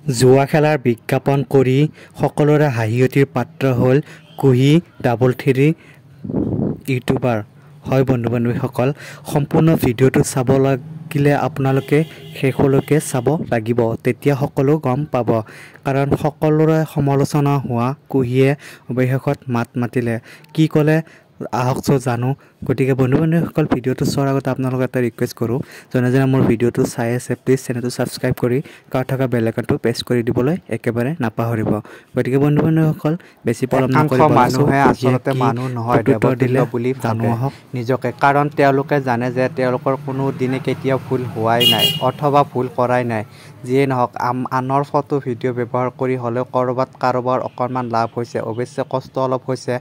জুৱা খেলাৰ বিজ্ঞাপন কৰি সকলোৰে হাঁহিয়তিৰ পাত্ৰ হ'ল কুহি 333 ইউটিউবাৰ। হয় বন্ধু বান্ধৱীসকল, সম্পূৰ্ণ ভিডিঅ'টো চাব লাগিলে আপোনালোকে শেষলৈকে চাব লাগিব, তেতিয়া সকলো গম পাব। কাৰণ সকলোৰে সমালোচনা হোৱা কুহিয়ে অৱশেষত মাত মাতিলে। কি ক'লে আহকচোন জানো। গতিকে বন্ধু বান্ধৱীসকল, ভিডিঅ'টো চোৱাৰ আগতে আপোনালোকক এটা ৰিকুৱেষ্ট কৰোঁ, যোনে মোৰ ভিডিঅ'টো চাই আছে প্লিজ চেনেলটো ছাবস্ক্ৰাইব কৰি কাষত থকা বেল আইকনটো প্ৰেছ কৰি দিবলৈ একেবাৰে নাপাহৰিব। গতিকে বন্ধু বান্ধৱীসকল, বেছি পলম নকৰি মানুহে আচলতে মানুহ নহয়, দেৱতুল্য বুলি ভাবে নিজকে। কাৰণ তেওঁলোকে জানে যে তেওঁলোকৰ কোনো দিনে কেতিয়াও ভুল হোৱাই নাই অথবা ভুল কৰাই নাই। যিয়ে নহওক, আনৰ ফটো ভিডিঅ' ব্যৱহাৰ কৰি হ'লেও কাৰোবাৰ অকণমান লাভ হৈছে, অৱশ্যে কষ্ট অলপ হৈছে।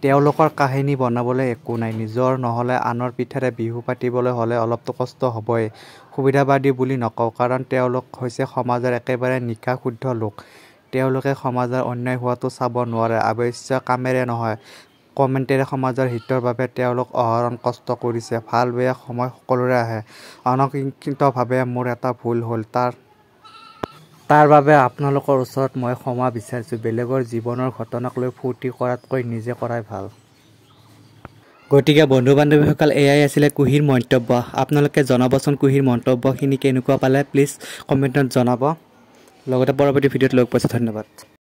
তেওঁলোকৰ কাহিনী বনাবলৈ একো নাই, নিজৰ নহ'লে আনৰ পিঠেৰে বিহু পাতিবলৈ হ'লে অলপতো কষ্ট হ'বই। সুবিধাবাদী বুলি নকওঁ, কাৰণ তেওঁলোক হৈছে সমাজৰ একেবাৰে নিকা শুদ্ধ লোক। তেওঁলোকে সমাজৰ অন্যায় হোৱাটো চাব নোৱাৰে, অৱশ্যে কামেৰে নহয় কমেণ্টেৰে সমাজৰ হিতৰ বাবে তেওঁলোক অহৰহ কষ্ট কৰিছে। ভাল বেয়া সময় সকলোৰে আহে। অনাকাংক্ষিতভাৱে মোৰ এটা ভুল হ'ল, তাৰ বাবে আপোনালোকৰ ওচৰত মই ক্ষমা বিচাৰিছোঁ। বেলেগৰ জীৱনৰ ঘটনাক লৈ ফূৰ্তি কৰাতকৈ নিজে কৰাই ভাল। গতিকে বন্ধু বান্ধৱীসকল, এয়াই আছিলে কুহিৰ মন্তব্য। আপোনালোকে জনাবচোন কুহিৰ মন্তব্যখিনি কেনেকুৱা পালে, প্লিজ কমেণ্টত জনাব। লগতে পৰৱৰ্তী ভিডিঅ'ত লগ পাইছোঁ। ধন্যবাদ।